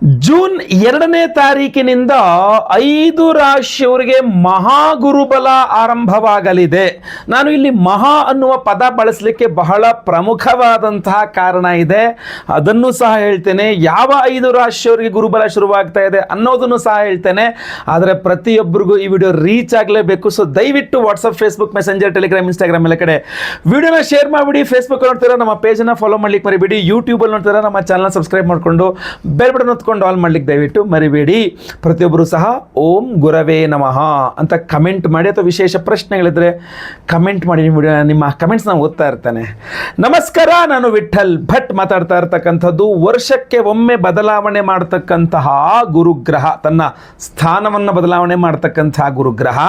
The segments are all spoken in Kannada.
ಜೂನ್ 2ನೇ ತಾರೀಕಿನಿಂದ 5 ರಾಶಿಯವರಿಗೆ ಮಹಾಗುರುಬಲ ಆರಂಭವಾಗಲಿದೆ. ನಾನು ಇಲ್ಲಿ ಮಹಾ ಅನ್ನುವ ಪದ ಬಳಸಲಿಕ್ಕೆ ಬಹಳ ಪ್ರಮುಖವಾದಂತಹ ಕಾರಣ ಇದೆ. ಅದನ್ನು ಸಹ ಹೇಳ್ತೇನೆ. ಯಾವ 5 ರಾಶಿಯವರಿಗೆ ಗುರುಬಲ ಶುರುವಾಗ್ತಾ ಇದೆ ಅನ್ನೋದನ್ನು ಸಹ ಹೇಳ್ತೇನೆ. ಆದರೆ ಪ್ರತಿಯೊಬ್ಬರಿಗೂ ಈ ವಿಡಿಯೋ ರೀಚ್ ಆಗಲೇಬೇಕು. ಸೊ ದಯವಿಟ್ಟು WhatsApp, Facebook, messenger, Telegram, Instagram ಎಲ್ಲ ಕಡೆ ವಿಡಿಯೋನ ಶೇರ್ ಮಾಡಿಬಿಡಿ. ಫೇಸ್ಬುಕ್ ನೋಡ್ತೀರಾ ನಮ್ಮ ಪೇಜನ್ನು ಫಾಲೋ ಮಾಡ್ಲಿಕ್ಕೆ ಮರಿಬೇಡಿ. ಯೂಟ್ಯೂಬಲ್ಲಿ ನೋಡ್ತೀರಾ ನಮ್ಮ ಚಾನಲ್ ಸಬ್ಸ್ಕ್ರೈಬ್ ಮಾಡಿಕೊಂಡು ಬೆಲ್ ಬಟನ್ ಹೊತ್ಕೊಂಡು ಆಲ್ ಮಾಡ್ಲಿಕ್ಕೆ ದಯವಿಟ್ಟು ಮರಿಬೇಡಿ. ಪ್ರತಿಯೊಬ್ಬರು ಸಹ ಓಂ ಗುರವೇ ನಮಃ ಅಂತ ಕಮೆಂಟ್ ಮಾಡಿ, ಅಥವಾ ವಿಶೇಷ ಪ್ರಶ್ನೆಗಳಿದ್ರೆ ಕಮೆಂಟ್ ಮಾಡಿ. ನಿಮ್ಮ ಕಮೆಂಟ್ಸ್ ನಾನು ಓದ್ತಾ ಇರ್ತೇನೆ. ನಮಸ್ಕಾರ, ನಾನು ವಿಠಲ್ ಭಟ್ ಮಾತಾಡ್ತಾ ಇರ್ತಕ್ಕಂಥದ್ದು. ವರ್ಷಕ್ಕೆ ಒಮ್ಮೆ ಬದಲಾವಣೆ ಮಾಡತಕ್ಕಂತಹ ಗುರುಗ್ರಹ, ತನ್ನ ಸ್ಥಾನವನ್ನು ಬದಲಾವಣೆ ಮಾಡತಕ್ಕಂತಹ ಗುರುಗ್ರಹ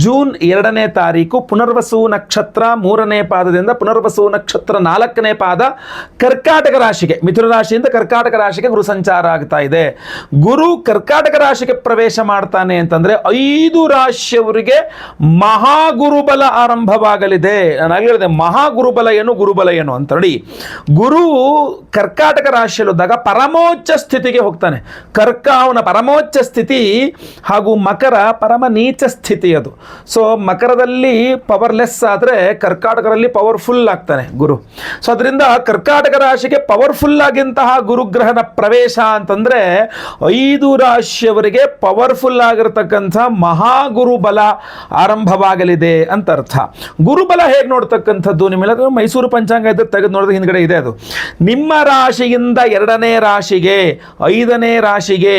ಜೂನ್ 2ನೇ ತಾರೀಕು ಪುನರ್ವಸು ನಕ್ಷತ್ರ 3ನೇ ಪಾದದಿಂದ ಪುನರ್ವಸು ನಕ್ಷತ್ರ 4ನೇ ಪಾದ ಕರ್ಕಾಟಕ ರಾಶಿಗೆ, ಮಿಥುನ ರಾಶಿಯಿಂದ ಕರ್ಕಾಟಕ ರಾಶಿಗೆ ಗುರು ಸಂಚಾರ ಆಗ್ತಾ ಇದೆ. ಗುರು ಕರ್ಕಾಟಕ ರಾಶಿಗೆ ಪ್ರವೇಶ ಮಾಡ್ತಾನೆ ಅಂತಂದ್ರೆ 5 ರಾಶಿಯವರಿಗೆ ಮಹಾಗುರುಬಲ ಆರಂಭವಾಗಲಿದೆ. ನಾನು ಹೇಳಿದೆ ಮಹಾಗುರುಬಲ ಏನು, ಗುರುಬಲ ಏನು ಅಂತ ನೋಡಿ. ಗುರು ಕರ್ಕಾಟಕ ರಾಶಿಯಲ್ಲಿದ್ದಾಗ ಪರಮೋಚ್ಚ ಸ್ಥಿತಿಗೆ ಹೋಗ್ತಾನೆ. ಅವನ ಪರಮೋಚ್ಚ ಸ್ಥಿತಿ ಹಾಗೂ ಮಕರ ಪರಮ ನೀಚ ಸ್ಥಿತಿ ಅದು. ಸೊ ಮಕರದಲ್ಲಿ ಪವರ್ಲೆಸ್ ಆದರೆ ಕರ್ಕಾಟಕರಲ್ಲಿ ಪವರ್ಫುಲ್ ಆಗ್ತಾನೆ ಗುರು. ಸೊ ಅದರಿಂದ ಕರ್ಕಾಟಕ ರಾಶಿಗೆ ಪವರ್ಫುಲ್ ಆಗಿಂತಹ ಗುರುಗ್ರಹದ ಪ್ರವೇಶ ಅಂತಂದ್ರೆ 5 ರಾಶಿಯವರಿಗೆ ಪವರ್ಫುಲ್ ಆಗಿರತಕ್ಕಂಥ ಮಹಾಗುರುಬಲ ಆರಂಭವಾಗಲಿದೆ ಅಂತ ಅರ್ಥ. ಗುರುಬಲ ಹೇಗೆ ನೋಡ್ತಕ್ಕಂಥದ್ದು, ನಿಮ್ಮೆಲ್ಲ ಮೈಸೂರು ಪಂಚಾಂಗ ಇದ್ದರೆ ತೆಗೆದು ನೋಡಿದ್ರೆ ಹಿಂದ್ಗಡೆ ಇದೆ ಅದು. ನಿಮ್ಮ ರಾಶಿಯಿಂದ 2ನೇ ರಾಶಿಗೆ, 5ನೇ ರಾಶಿಗೆ,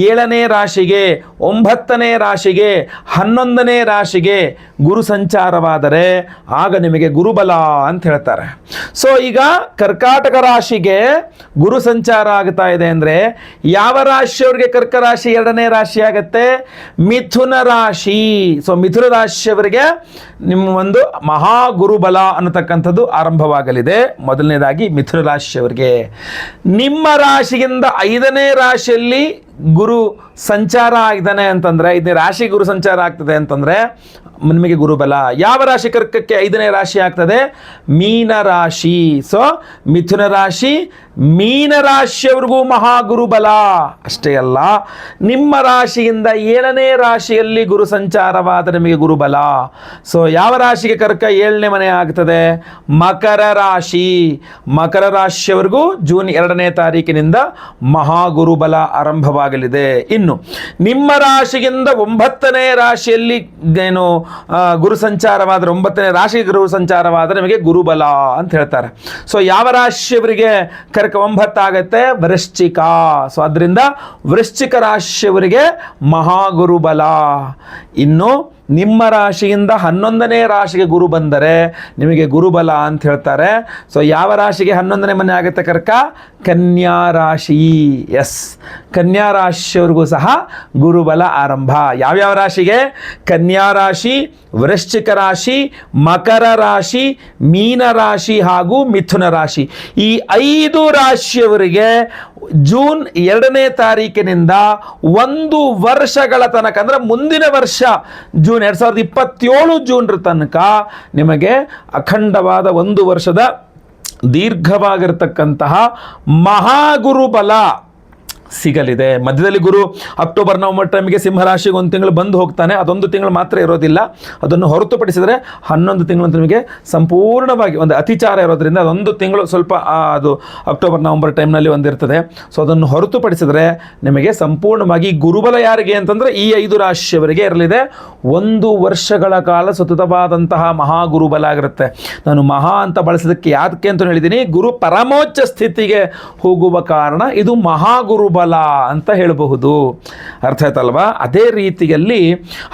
7ನೇ ರಾಶಿಗೆ, 9ನೇ ರಾಶಿಗೆ, 11ನೇ ರಾಶಿಗೆ ಗುರು ಸಂಚಾರವಾದರೆ ಆಗ ನಿಮಗೆ ಗುರುಬಲ ಅಂತ ಹೇಳ್ತಾರೆ. ಸೊ ಈಗ ಕರ್ಕಾಟಕ ರಾಶಿಗೆ ಗುರು ಸಂಚಾರ ಆಗ್ತಾ ಇದೆ ಅಂದರೆ ಯಾವ ರಾಶಿಯವರಿಗೆ ಕರ್ಕ ರಾಶಿ 2ನೇ ರಾಶಿ ಆಗುತ್ತೆ? ಮಿಥುನ ರಾಶಿ. ಸೊ ಮಿಥುನ ರಾಶಿಯವರಿಗೆ ನಿಮ್ಮ ಒಂದು ಮಹಾಗುರುಬಲ ಅನ್ನತಕ್ಕಂಥದ್ದು ಆರಂಭವಾಗಲಿದೆ. ಮೊದಲನೇದಾಗಿ ಮಿಥುನ ರಾಶಿಯವರಿಗೆ. ನಿಮ್ಮ ರಾಶಿಯಿಂದ 5ನೇ ರಾಶಿಯಲ್ಲಿ ಗುರು ಸಂಚಾರ ಆಗಿದ್ದಾನೆ ಅಂತಂದರೆ, 5ನೇ ರಾಶಿ ಗುರು ಸಂಚಾರ ಆಗ್ತದೆ ಅಂತಂದರೆ ನಿಮಗೆ ಗುರುಬಲ. ಯಾವ ರಾಶಿ ಕರ್ಕಕ್ಕೆ 5ನೇ ರಾಶಿ ಆಗ್ತದೆ? ಮೀನ ರಾಶಿ. ಸೊ ಮಿಥುನ ರಾಶಿ, ಮೀನ ರಾಶಿಯವರಿಗೂ ಮಹಾಗುರುಬಲ. ಅಷ್ಟೇ ಅಲ್ಲ, ನಿಮ್ಮ ರಾಶಿಯಿಂದ 7ನೇ ರಾಶಿಯಲ್ಲಿ ಗುರು ಸಂಚಾರವಾದ ನಿಮಗೆ ಗುರುಬಲ. ಸೊ ಯಾವ ರಾಶಿಗೆ ಕರ್ಕ 7ನೇ ಮನೆ ಆಗ್ತದೆ? ಮಕರ ರಾಶಿ. ಮಕರ ರಾಶಿಯವರೆಗೂ ಜೂನ್ 2ನೇ ತಾರೀಕಿನಿಂದ ಮಹಾಗುರುಬಲ ಆರಂಭವಾಗಲಿದೆ. ಇನ್ನು ನಿಮ್ಮ ರಾಶಿಯಿಂದ 9ನೇ ರಾಶಿಯಲ್ಲಿ ಏನು ಗುರು ಸಂಚಾರವಾದರೆ, 9ನೇ ರಾಶಿ ಗುರು ಸಂಚಾರವಾದರೆ ನಿಮಗೆ ಗುರುಬಲ ಅಂತ ಹೇಳ್ತಾರೆ. ಸೊ ಯಾವ ರಾಶಿಯವರಿಗೆ ಕರ್ಕ 9 ಆಗುತ್ತೆ? ವೃಶ್ಚಿಕ. ಸೊ ಅದರಿಂದ ವೃಶ್ಚಿಕ ರಾಶಿಯವರಿಗೆ ಮಹಾಗುರುಬಲ. ಇನ್ನು ನಿಮ್ಮ ರಾಶಿಯಿಂದ 11ನೇ ರಾಶಿಗೆ ಗುರು ಬಂದರೆ ನಿಮಗೆ ಗುರುಬಲ ಅಂತ ಹೇಳ್ತಾರೆ. ಸೊ ಯಾವ ರಾಶಿಗೆ 11ನೇ ಮನೆ ಆಗುತ್ತೆ ಕರ್ಕ? ಕನ್ಯಾ ರಾಶಿ. ಎಸ್, ಕನ್ಯಾ ರಾಶಿಯವರಿಗೂ ಸಹ ಗುರುಬಲ ಆರಂಭ. ಯಾವ್ಯಾವ ರಾಶಿಗೆ? ಕನ್ಯಾ ರಾಶಿ, ವೃಶ್ಚಿಕ ರಾಶಿ, ಮಕರ ರಾಶಿ, ಮೀನ ರಾಶಿ ಹಾಗೂ ಮಿಥುನ ರಾಶಿ. ಈ 5 ರಾಶಿಯವರಿಗೆ ಜೂನ್ 2ನೇ ತಾರೀಕಿನಿಂದ 1 ವರ್ಷಗಳ ತನಕ, ಅಂದರೆ ಮುಂದಿನ ವರ್ಷ ಜೂನ್ 2027 ಜೂನ್ ತನಕ ನಿಮಗೆ ಅಖಂಡವಾದ 1 ವರ್ಷದ ದೀರ್ಘವಾಗಿರ್ತಕ್ಕಂತಹ ಮಹಾಗುರುಬಲ ಸಿಗಲಿದೆ. ಮಧ್ಯದಲ್ಲಿ ಗುರು ಅಕ್ಟೋಬರ್ ನವೆಂಬರ್ ಟೈಮಿಗೆ ಸಿಂಹರಾಶಿಗೆ 1 ತಿಂಗಳು ಬಂದು ಹೋಗ್ತಾನೆ. ಅದೊಂದು ತಿಂಗಳು ಮಾತ್ರ ಇರೋದಿಲ್ಲ. ಅದನ್ನು ಹೊರತುಪಡಿಸಿದರೆ 11 ತಿಂಗಳು ಅಂತ ನಿಮಗೆ ಸಂಪೂರ್ಣವಾಗಿ ಒಂದು ಅತಿಚಾರ ಇರೋದ್ರಿಂದ ಅದೊಂದು ತಿಂಗಳು ಸ್ವಲ್ಪ ಅದು ಅಕ್ಟೋಬರ್ ನವೆಂಬರ್ ಟೈಮ್ನಲ್ಲಿ ಒಂದಿರ್ತದೆ. ಸೊ ಅದನ್ನು ಹೊರತುಪಡಿಸಿದರೆ ನಿಮಗೆ ಸಂಪೂರ್ಣವಾಗಿ ಗುರುಬಲ ಯಾರಿಗೆ ಅಂತಂದರೆ ಈ 5 ರಾಶಿಯವರಿಗೆ ಇರಲಿದೆ. 1 ವರ್ಷಗಳ ಕಾಲ ಸತತವಾದಂತಹ ಮಹಾಗುರುಬಲ ಆಗಿರುತ್ತೆ. ನಾನು ಮಹಾ ಅಂತ ಬಳಸೋದಕ್ಕೆ ಯಾಕೆ ಅಂತ ಹೇಳಿದ್ದೀನಿ, ಗುರು ಪರಮೋಚ್ಚ ಸ್ಥಿತಿಗೆ ಹೋಗುವ ಕಾರಣ ಇದು ಮಹಾಗುರುಬಲ ಅಂತ ಹೇಳಬಹುದು. ಅರ್ಥ ಆಯ್ತಲ್ವಾ? ಅದೇ ರೀತಿಯಲ್ಲಿ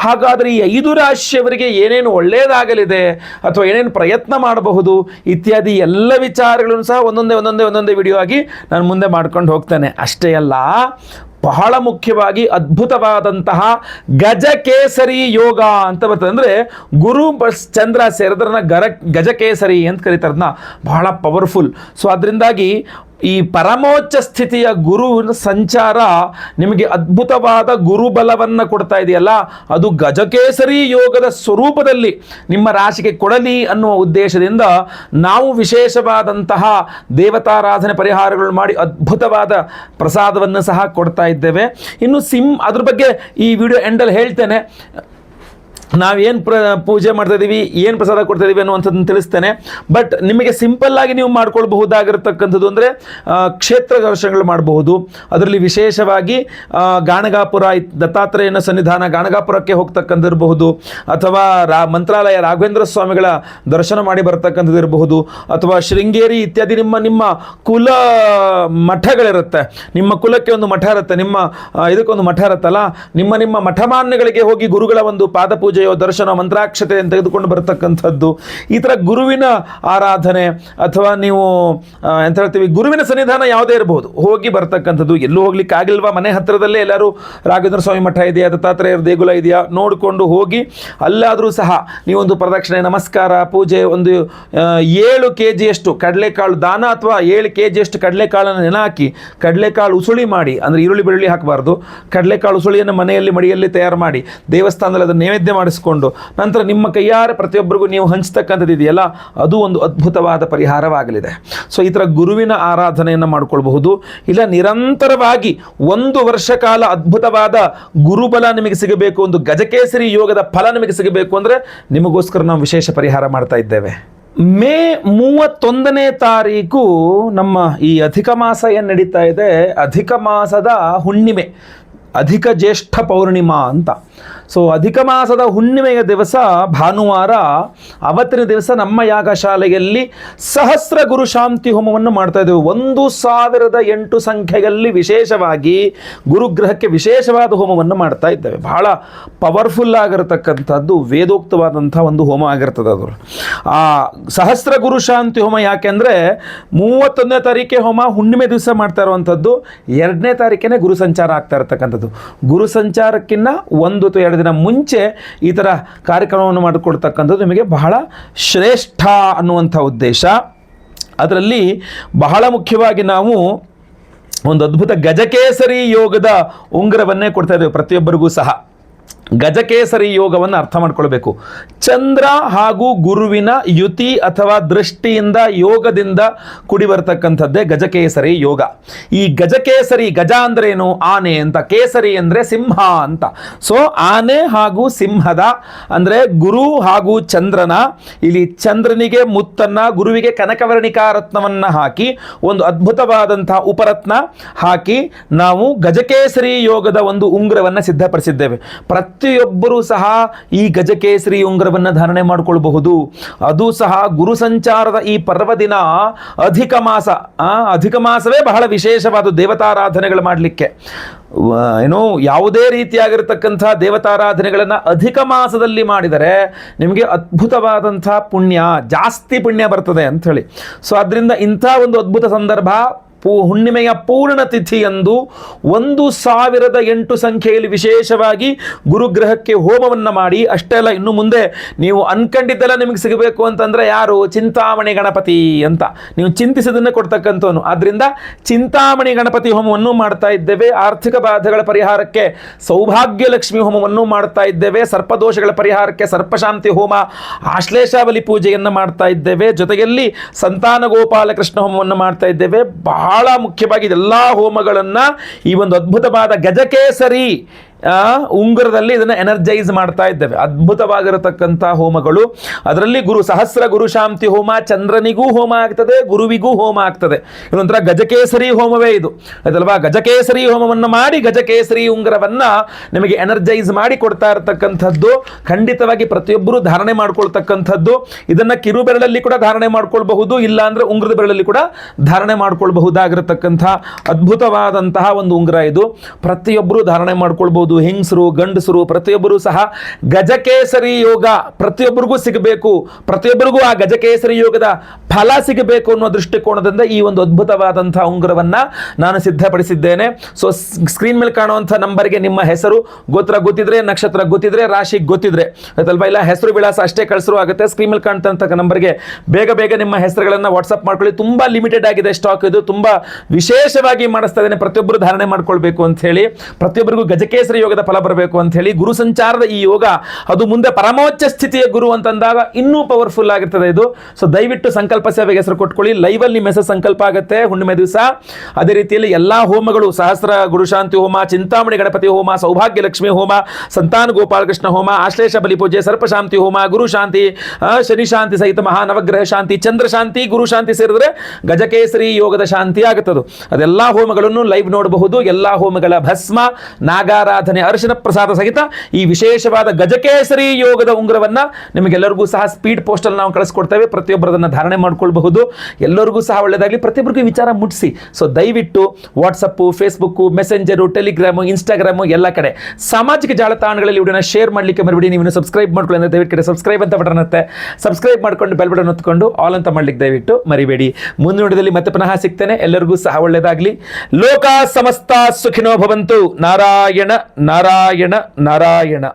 ಹಾಗಾದರೆ ಈ 5 ರಾಶಿಯವರಿಗೆ ಏನೇನು ಒಳ್ಳೆಯದಾಗಲಿದೆ ಅಥವಾ ಏನೇನು ಪ್ರಯತ್ನ ಮಾಡಬಹುದು ಇತ್ಯಾದಿ ಎಲ್ಲ ವಿಚಾರಗಳನ್ನು ಸಹ ಒಂದೊಂದೇ ವಿಡಿಯೋ ಆಗಿ ನಾನು ಮುಂದೆ ಮಾಡ್ಕೊಂಡು ಹೋಗ್ತೇನೆ. ಅಷ್ಟೇ ಅಲ್ಲ, ಬಹಳ ಮುಖ್ಯವಾಗಿ ಅದ್ಭುತವಾದಂತಹ ಗಜಕೇಸರಿ ಯೋಗ ಅಂತ ಬರ್ತದೆ. ಅಂದರೆ ಗುರು ಚಂದ್ರ ಸೇರಿದ್ರನ್ನ ಗಜಕೇಸರಿ ಅಂತ ಕರೀತಾರದನ್ನ, ಬಹಳ ಪವರ್ಫುಲ್. ಸೊ ಅದರಿಂದಾಗಿ ಈ ಪರಮೋಚ್ಚ ಸ್ಥಿತಿಯ ಗುರುವಿನ ಸಂಚಾರ ನಿಮಗೆ ಅದ್ಭುತವಾದ ಗುರುಬಲವನ್ನು ಕೊಡ್ತಾ ಇದೆಯಲ್ಲ, ಅದು ಗಜಕೇಸರಿ ಯೋಗದ ಸ್ವರೂಪದಲ್ಲಿ ನಿಮ್ಮ ರಾಶಿಗೆ ಕೊಡಲಿ ಅನ್ನುವ ಉದ್ದೇಶದಿಂದ ನಾವು ವಿಶೇಷವಾದಂತಹ ದೇವತಾರಾಧನೆ ಪರಿಹಾರಗಳು ಮಾಡಿ ಅದ್ಭುತವಾದ ಪ್ರಸಾದವನ್ನು ಸಹ ಕೊಡ್ತಾ ಇದ್ದೇವೆ. ಇನ್ನು ಅದ್ರ ಬಗ್ಗೆ ಈ ವಿಡಿಯೋ ಎಂಡಲ್ಲಿ ಹೇಳ್ತೇನೆ. ನಾವೇನು ಪೂಜೆ ಮಾಡ್ತಾ ಇದ್ದೀವಿ, ಏನು ಪ್ರಸಾದ ಕೊಡ್ತಾ ಇದ್ದೀವಿ ಅನ್ನುವಂಥದ್ದನ್ನು ತಿಳಿಸ್ತೇನೆ. ಬಟ್ ನಿಮಗೆ ಸಿಂಪಲ್ಲಾಗಿ ನೀವು ಮಾಡ್ಕೊಳ್ಬಹುದಾಗಿರತಕ್ಕಂಥದ್ದು ಅಂದರೆ ಕ್ಷೇತ್ರ ದರ್ಶನಗಳು ಮಾಡಬಹುದು. ಅದರಲ್ಲಿ ವಿಶೇಷವಾಗಿ ಗಾಣಗಾಪುರ ದತ್ತಾತ್ರೇಯನ ಸನ್ನಿಧಾನ ಗಾಣಗಾಪುರಕ್ಕೆ ಹೋಗ್ತಕ್ಕಂಥಿರಬಹುದು, ಅಥವಾ ಮಂತ್ರಾಲಯ ರಾಘವೇಂದ್ರ ಸ್ವಾಮಿಗಳ ದರ್ಶನ ಮಾಡಿ ಬರ್ತಕ್ಕಂಥದ್ದು ಇರಬಹುದು, ಅಥವಾ ಶೃಂಗೇರಿ ಇತ್ಯಾದಿ ನಿಮ್ಮ ಕುಲ ಮಠಗಳಿರುತ್ತೆ. ನಿಮ್ಮ ಕುಲಕ್ಕೆ ಒಂದು ಮಠ ಇರುತ್ತೆ, ನಿಮ್ಮ ಇದಕ್ಕೊಂದು ಮಠ ಇರುತ್ತಲ್ಲ, ನಿಮ್ಮ ಮಠಮಾನ್ಯಗಳಿಗೆ ಹೋಗಿ ಗುರುಗಳ ಒಂದು ಪಾದಪೂಜೆ ದರ್ಶನ ಮಂತ್ರಾಕ್ಷತೆಯನ್ನು ತೆಗೆದುಕೊಂಡು ಬರತಕ್ಕಂಥದ್ದು. ಈ ಥರ ಗುರುವಿನ ಆರಾಧನೆ ಅಥವಾ ನೀವು ಎಂತ ಹೇಳ್ತೀವಿ ಗುರುವಿನ ಸನ್ನಿಧಾನ ಯಾವುದೇ ಇರಬಹುದು, ಹೋಗಿ ಬರ್ತಕ್ಕಂಥದ್ದು. ಎಲ್ಲೂ ಹೋಗ್ಲಿಕ್ಕೆ ಆಗಿಲ್ವಾ, ಮನೆ ಹತ್ತಿರದಲ್ಲೇ ಎಲ್ಲರೂ ರಾಘವೇಂದ್ರ ಸ್ವಾಮಿ ಮಠ ಇದೆಯಾ, ದತ್ತಾತ್ರೇಯರ ದೇಗುಲ ಇದೆಯಾ ನೋಡಿಕೊಂಡು ಹೋಗಿ ಅಲ್ಲಾದರೂ ಸಹ ನೀವೊಂದು ಪ್ರದಕ್ಷಿಣೆ, ನಮಸ್ಕಾರ, ಪೂಜೆ, ಒಂದು 7 kg ಕಡಲೆಕಾಳು ದಾನ ಅಥವಾ 7 kg ಕಡಲೆಕಾಳನ್ನು ನೆನೆ ಹಾಕಿ ಕಡಲೆಕಾಳು ಉಸುಳಿ ಮಾಡಿ, ಅಂದರೆ ಈರುಳ್ಳಿ ಬೆಳ್ಳುಳ್ಳಿ ಹಾಕಬಾರ್ದು, ಕಡಲೆಕಾಳು ಉಸುಳಿಯನ್ನು ಮನೆಯಲ್ಲಿ ಮಡಿಯಲ್ಲಿ ತಯಾರು ಮಾಡಿ ದೇವಸ್ಥಾನದಲ್ಲಿ ಅದನ್ನು ನೈವೇದ್ಯ ಮಾಡಿಸಿಕೊಂಡು ನಂತರ ನಿಮ್ಮ ಕೈಯಾರೆ ಪ್ರತಿಯೊಬ್ಬರಿಗೂ ನೀವು ಹಂಚತಕ್ಕಂಥದ್ದು ಇದೆಯಲ್ಲ, ಅದು ಒಂದು ಅದ್ಭುತವಾದ ಪರಿಹಾರವಾಗಲಿದೆ. ಸೊ ಈ ಥರ ಗುರುವಿನ ಆರಾಧನೆಯನ್ನು ಮಾಡ್ಕೊಳ್ಬಹುದು. ಇಲ್ಲ ನಿರಂತರವಾಗಿ 1 ವರ್ಷ ಕಾಲ ಅದ್ಭುತವಾದ ಗುರುಬಲ ನಿಮಗೆ ಸಿಗಬೇಕು, ಒಂದು ಗಜಕೇಸರಿ ಯೋಗದ ಫಲ ನಿಮಗೆ ಸಿಗಬೇಕು ಅಂದರೆ ನಿಮಗೋಸ್ಕರ ನಾವು ವಿಶೇಷ ಪರಿಹಾರ ಮಾಡ್ತಾ ಇದ್ದೇವೆ. ಮೇ 31ನೇ ತಾರೀಕು ನಮ್ಮ ಈ ಅಧಿಕ ಮಾಸ ಏನು ನಡೀತಾ ಇದೆ, ಅಧಿಕ ಮಾಸದ ಹುಣ್ಣಿಮೆ, ಅಧಿಕ ಜ್ಯೇಷ್ಠ ಪೌರ್ಣಿಮಾ ಅಂತ. ಸೊ ಅಧಿಕ ಮಾಸದ ಹುಣ್ಣಿಮೆಯ ದಿವಸ ಭಾನುವಾರ, ಅವತ್ತಿನ ದಿವಸ ನಮ್ಮ ಯಾಗಶಾಲೆಯಲ್ಲಿ ಸಹಸ್ರ ಗುರು ಶಾಂತಿ ಹೋಮವನ್ನು ಮಾಡ್ತಾ ಇದ್ದೇವೆ. 1008 ಸಂಖ್ಯೆಯಲ್ಲಿ ವಿಶೇಷವಾಗಿ ಗುರುಗ್ರಹಕ್ಕೆ ವಿಶೇಷವಾದ ಹೋಮವನ್ನು ಮಾಡ್ತಾ ಇದ್ದೇವೆ. ಬಹಳ ಪವರ್ಫುಲ್ ಆಗಿರತಕ್ಕಂಥದ್ದು, ವೇದೋಕ್ತವಾದಂಥ ಒಂದು ಹೋಮ ಆಗಿರ್ತದೆ ಅದು. ಆ ಸಹಸ್ರ ಗುರು ಶಾಂತಿ ಹೋಮ ಯಾಕೆಂದರೆ 31ನೇ ತಾರೀಕೆ ಹೋಮ ಹುಣ್ಣಿಮೆ ದಿವಸ ಮಾಡ್ತಾ ಇರುವಂಥದ್ದು, 2ನೇ ತಾರೀಕೇ ಗುರು ಸಂಚಾರ ಆಗ್ತಾ ಇರತಕ್ಕಂಥದ್ದು. ಗುರು ಸಂಚಾರಕ್ಕಿಂತ 1 ಅಥವಾ 2 ದಿನ ಮುಂಚೆ ಈ ಥರ ಕಾರ್ಯಕ್ರಮವನ್ನು ಮಾಡಿಕೊಡ್ತಕ್ಕಂಥದ್ದು ನಿಮಗೆ ಬಹಳ ಶ್ರೇಷ್ಠ ಅನ್ನುವಂಥ ಉದ್ದೇಶ. ಅದರಲ್ಲಿ ಬಹಳ ಮುಖ್ಯವಾಗಿ ನಾವು ಒಂದು ಅದ್ಭುತ ಗಜಕೇಸರಿ ಯೋಗದ ಉಂಗುರವನ್ನೇ ಕೊಡ್ತಾ ಇದ್ದೇವೆ ಪ್ರತಿಯೊಬ್ಬರಿಗೂ ಸಹ. ಗಜಕೇಸರಿ ಯೋಗವನ್ನು ಅರ್ಥ ಮಾಡ್ಕೊಳ್ಬೇಕು. ಚಂದ್ರ ಹಾಗೂ ಗುರುವಿನ ಯುತಿ ಅಥವಾ ದೃಷ್ಟಿಯಿಂದ ಯೋಗದಿಂದ ಕುಡಿ ಬರ್ತಕ್ಕಂಥದ್ದೇ ಗಜಕೇಸರಿ ಯೋಗ. ಈ ಗಜಕೇಸರಿ, ಗಜ ಅಂದ್ರೆ ಏನು, ಆನೆ ಅಂತ, ಕೇಸರಿ ಅಂದರೆ ಸಿಂಹ ಅಂತ. ಸೊ ಆನೆ ಹಾಗೂ ಸಿಂಹದ ಅಂದರೆ ಗುರು ಹಾಗೂ ಚಂದ್ರನ, ಇಲ್ಲಿ ಚಂದ್ರನಿಗೆ ಮುತ್ತನ್ನ, ಗುರುವಿಗೆ ಕನಕವರ್ಣಿಕಾ ರತ್ನವನ್ನು ಹಾಕಿ ಒಂದು ಅದ್ಭುತವಾದಂಥ ಉಪರತ್ನ ಹಾಕಿ ನಾವು ಗಜಕೇಸರಿ ಯೋಗದ ಒಂದು ಉಂಗುರವನ್ನು ಸಿದ್ಧಪಡಿಸಿದ್ದೇವೆ. ಪ್ರತಿಯೊಬ್ಬರೂ ಸಹ ಈ ಗಜಕೇಸರಿ ಉಂಗುರವನ್ನು ಧಾರಣೆ ಮಾಡಿಕೊಳ್ಳಬಹುದು. ಅದು ಸಹ ಗುರು ಸಂಚಾರದ ಈ ಪರ್ವದಿನ, ಅಧಿಕ ಮಾಸ, ಅಧಿಕ ಮಾಸವೇ ಬಹಳ ವಿಶೇಷವಾದ ದೇವತಾರಾಧನೆಗಳು ಮಾಡಲಿಕ್ಕೆ. ಏನು ಯಾವುದೇ ರೀತಿಯಾಗಿರ್ತಕ್ಕಂಥ ದೇವತಾರಾಧನೆಗಳನ್ನು ಅಧಿಕ ಮಾಸದಲ್ಲಿ ಮಾಡಿದರೆ ನಿಮಗೆ ಅದ್ಭುತವಾದಂಥ ಪುಣ್ಯ, ಜಾಸ್ತಿ ಪುಣ್ಯ ಬರ್ತದೆ ಅಂಥೇಳಿ. ಸೊ ಅದರಿಂದ ಇಂಥ ಒಂದು ಅದ್ಭುತ ಸಂದರ್ಭ, ಹುಣ್ಣಿಮೆಯ ಪೂರ್ಣ ತಿಥಿಯಂದು 1008 ಸಂಖ್ಯೆಯಲ್ಲಿ ವಿಶೇಷವಾಗಿ ಗುರುಗ್ರಹಕ್ಕೆ ಹೋಮವನ್ನು ಮಾಡಿ, ಅಷ್ಟೇ ಅಲ್ಲ, ಇನ್ನು ಮುಂದೆ ನೀವು ಅನ್ಕೊಂಡಿದ್ದೆಲ್ಲ ನಿಮಗೆ ಸಿಗಬೇಕು ಅಂತಂದರೆ ಯಾರು, ಚಿಂತಾಮಣಿ ಗಣಪತಿ ಅಂತ, ನೀವು ಚಿಂತಿಸಿದನ್ನೇ ಕೊಡ್ತಕ್ಕಂಥವನು. ಆದ್ದರಿಂದ ಚಿಂತಾಮಣಿ ಗಣಪತಿ ಹೋಮವನ್ನು ಮಾಡ್ತಾ ಇದ್ದೇವೆ. ಆರ್ಥಿಕ ಬಾಧೆಗಳ ಪರಿಹಾರಕ್ಕೆ ಸೌಭಾಗ್ಯ ಲಕ್ಷ್ಮಿ ಹೋಮವನ್ನು ಮಾಡ್ತಾ ಇದ್ದೇವೆ. ಸರ್ಪದೋಷಗಳ ಪರಿಹಾರಕ್ಕೆ ಸರ್ಪಶಾಂತಿ ಹೋಮ, ಆಶ್ಲೇಷಾವಲಿ ಪೂಜೆಯನ್ನು ಮಾಡ್ತಾ ಇದ್ದೇವೆ. ಜೊತೆಯಲ್ಲಿ ಸಂತಾನ ಗೋಪಾಲಕೃಷ್ಣ ಹೋಮವನ್ನು ಮಾಡ್ತಾ ಇದ್ದೇವೆ. ಬಹಳ ಮುಖ್ಯವಾಗಿ ಎಲ್ಲ ಹೋಮಗಳನ್ನು ಈ ಒಂದು ಅದ್ಭುತವಾದ ಗಜಕೇಸರಿ ಉಂಗುರದಲ್ಲಿ ಇದನ್ನು ಎನರ್ಜೈಸ್ ಮಾಡ್ತಾ ಇದ್ದೇವೆ. ಅದ್ಭುತವಾಗಿರತಕ್ಕಂಥ ಹೋಮಗಳು. ಅದರಲ್ಲಿ ಸಹಸ್ರ ಗುರು ಶಾಂತಿ ಹೋಮ, ಚಂದ್ರನಿಗೂ ಹೋಮ ಆಗ್ತದೆ, ಗುರುವಿಗೂ ಹೋಮ ಆಗ್ತದೆ. ಇದೊಂಥರ ಗಜಕೇಸರಿ ಹೋಮವೇ ಇದು, ಅದಲ್ವಾ? ಗಜಕೇಸರಿ ಹೋಮವನ್ನು ಮಾಡಿ ಗಜಕೇಸರಿ ಉಂಗುರವನ್ನು ನಿಮಗೆ ಎನರ್ಜೈಸ್ ಮಾಡಿ ಕೊಡ್ತಾ ಇರತಕ್ಕಂಥದ್ದು. ಖಂಡಿತವಾಗಿ ಪ್ರತಿಯೊಬ್ಬರು ಧಾರಣೆ ಮಾಡ್ಕೊಳ್ತಕ್ಕಂಥದ್ದು. ಇದನ್ನು ಕಿರು ಬೆರಳಲ್ಲಿ ಕೂಡ ಧಾರಣೆ ಮಾಡ್ಕೊಳ್ಬಹುದು, ಇಲ್ಲ ಅಂದರೆ ಉಂಗುರದ ಬೆರಳಲ್ಲಿ ಕೂಡ ಧಾರಣೆ ಮಾಡ್ಕೊಳ್ಬಹುದಾಗಿರತಕ್ಕಂಥ ಅದ್ಭುತವಾದಂತಹ ಒಂದು ಉಂಗುರ ಇದು. ಪ್ರತಿಯೊಬ್ಬರು ಧಾರಣೆ ಮಾಡ್ಕೊಳ್ಬಹುದು. ಆಗಿರ್ಬೋದು, ಹೆಂಗಸರು ಗಂಡಸರು ಪ್ರತಿಯೊಬ್ಬರು ಸಹ ಗಜಕೇಸರಿ ಯೋಗ ಪ್ರತಿಯೊಬ್ಬರಿಗೂ ಸಿಗಬೇಕು, ಪ್ರತಿಯೊಬ್ಬರಿಗೂ ಆ ಗಜಕೇಸರಿ ಯೋಗದ ಫಲ ಸಿಗಬೇಕು ಅನ್ನೋ ದೃಷ್ಟಿಕೋನದಿಂದ ಈ ಒಂದು ಅದ್ಭುತವಾದಂತಹ ಉಂಗುರವನ್ನ ನಾನು ಸಿದ್ಧಪಡಿಸಿದ್ದೇನೆ. ಸೊ ಸ್ಕ್ರೀನ್ ಮೇಲೆ ಕಾಣುವಂಥ ನಂಬರ್ಗೆ ನಿಮ್ಮ ಹೆಸರು, ಗೋತ್ರ ಗೊತ್ತಿದ್ರೆ, ನಕ್ಷತ್ರ ಗೊತ್ತಿದ್ರೆ, ರಾಶಿ ಗೊತ್ತಿದ್ರೆ ಆಯ್ತಲ್ವಾ, ಇಲ್ಲ ಹೆಸರು ವಿಳಾಸ ಅಷ್ಟೇ ಕಳಿಸರು ಆಗುತ್ತೆ. ಸ್ಕ್ರೀನ್ ಮೇಲೆ ಕಾಣ್ತಂಥ ನಂಬರ್ಗೆ ಬೇಗ ಬೇಗ ನಿಮ್ಮ ಹೆಸರುಗಳನ್ನು ವಾಟ್ಸಪ್ ಮಾಡ್ಕೊಳ್ಳಿ. ತುಂಬಾ ಲಿಮಿಟೆಡ್ ಆಗಿದೆ ಸ್ಟಾಕ್, ಇದು ತುಂಬಾ ವಿಶೇಷವಾಗಿ ಮಾಡಿಸ್ತಾ ಇದ್ದೇನೆ, ಪ್ರತಿಯೊಬ್ಬರು ಧಾರಣೆ ಮಾಡ್ಕೊಳ್ಬೇಕು ಅಂತ ಹೇಳಿ, ಪ್ರತಿಯೊಬ್ಬರಿಗೂ ಗಜಕೇಸರಿ ಯೋಗದ ಫಲ ಬರಬೇಕು ಅಂತ ಹೇಳಿ. ಗುರು ಸಂಚಾರದ ಈ ಯೋಗ ಅದು ಮುಂದೆ ಪರಮೋಚ್ಚ ಸ್ಥಿತಿಯ ಗುರು ಅಂತಂದಾಗ ಇನ್ನೂ ಪವರ್ಫುಲ್ ಆಗಿರ್ತದೆ ಇದು. ಸೊ ದಯವಿಟ್ಟು ಸಂಕಲ್ಪ ಸೇವೆಗೆ ಹೆಸರು ಕೊಟ್ಕೊಳ್ಳಿ. ಲೈವಲ್ಲಿ ನಿಮ್ಮ ಹೆಸರು ಸಂಕಲ್ಪ ಆಗುತ್ತೆ ಹುಣ್ಣಿಮೆ ದಿವಸ. ಅದೇ ರೀತಿಯಲ್ಲಿ ಎಲ್ಲಾ ಹೋಮಗಳು, ಸಹಸ್ರ ಗುರುಶಾಂತಿ ಹೋಮ, ಚಿಂತಾಮಣಿ ಗಣಪತಿ ಹೋಮ, ಸೌಭಾಗ್ಯ ಲಕ್ಷ್ಮಿ ಹೋಮ, ಸಂತಾನ ಗೋಪಾಲಕೃಷ್ಣ ಹೋಮ, ಆಶ್ಲೇಷ ಬಲಿಪೂಜೆ, ಸರ್ಪಶಾಂತಿ ಹೋಮ, ಗುರು ಶಾಂತಿ, ಶನಿ ಶಾಂತಿ ಸಹಿತ ಮಹಾ ನವಗ್ರಹ ಶಾಂತಿ, ಚಂದ್ರ ಶಾಂತಿ, ಗುರು ಶಾಂತಿ ಸೇರಿದ್ರೆ ಗಜಕೇಸರಿ ಯೋಗದ ಶಾಂತಿ ಆಗುತ್ತದು. ಅದೆಲ್ಲ ಹೋಮಗಳನ್ನು ಲೈವ್ ನೋಡಬಹುದು. ಎಲ್ಲಾ ಹೋಮಗಳ ಭಸ್ಮ, ನಾಗಾರಾಧನೆ, ಅರಿಶಿನ ಪ್ರಸಾದ ಸಹಿತ ಈ ವಿಶೇಷವಾದ ಗಜಕೇಸರಿ ಯೋಗದ ಉಂಗುರವನ್ನ ನಿಮಗೆಲ್ಲರಿಗೂ ಸಹ ಸ್ಪೀಡ್ ಪೋಸ್ಟಲ್ಲಿ ನಾವು ಕಳಿಸ್ಕೊಡ್ತೇವೆ. ಪ್ರತಿಯೊಬ್ಬರು ಅದನ್ನು ಧಾರಣೆ ಮಾಡ್ಕೊಳ್ಬಹುದು. ಎಲ್ಲರಿಗೂ ಸಹ ಒಳ್ಳೆಯದಾಗಲಿ, ಪ್ರತಿಯೊಬ್ಬರಿಗೂ ವಿಚಾರ ಮುಟ್ಟಿಸಿ. ಸೊ ದಯವಿಟ್ಟು WhatsApp, Facebook, messenger, Telegram, Instagram ಎಲ್ಲ ಕಡೆ ಸಾಮಾಜಿಕ ಜಾಲತಾಣಗಳಲ್ಲಿ ವಿಡಿಯೋನ ಶೇರ್ ಮಾಡಲಿಕ್ಕೆ ಮರಿಬೇಡಿ. ನೀವು ಸಬ್ಸ್ಕ್ರೈಬ್ ಮಾಡ್ಕೊಳ್ಳಿ ಅಂದರೆ ದಯವಿಟ್ಟು ಸಬ್ಸ್ಕ್ರೈಬ್ ಅಂತ ಬಟನ್ ಇರುತ್ತೆ, ಸಬ್ಸ್ಕ್ರೈಬ್ ಮಾಡ್ಕೊಂಡು ಬೆಲ್ ಬಟನ್ ಹೊತ್ಕೊಂಡು ಆಲ್ ಅಂತ ಮಾಡ್ಲಿಕ್ಕೆ ದಯವಿಟ್ಟು ಮರಿಬೇಡಿ. ಮುಂದಿನ ವಿಡಿಯೋದಲ್ಲಿ ಮತ್ತೆ ಪುನಃ ಸಿಗ್ತೇನೆ. ಎಲ್ಲರಿಗೂ ಸಹ ಒಳ್ಳೆಯದಾಗಲಿ. ಲೋಕ ಸಮಸ್ತ ಸುಖಿನೋ ಭವಂತು. ನಾರಾಯಣ ನಾರಾಯಣ ನಾರಾಯಣ.